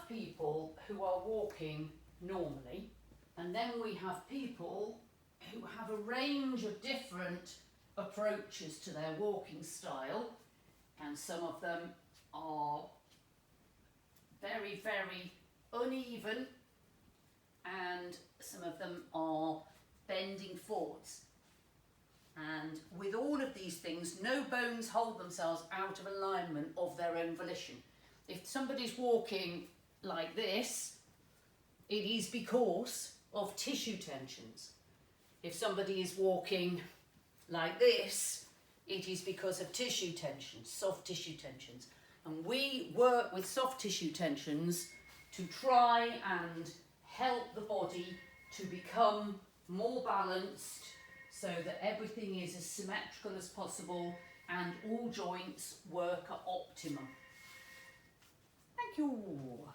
have people who are walking normally, and then we have people who have a range of different approaches to their walking style, and some of them are very, very uneven, and some of them are bending forwards. And with all of these things, no bones hold themselves out of alignment of their own volition. If somebody's walking like this, it is because of tissue tensions. If somebody is walking like this, it is because of tissue tensions, soft tissue tensions. And we work with soft tissue tensions to try and help the body to become more balanced, so that everything is as symmetrical as possible and all joints work at optimum. Thank you.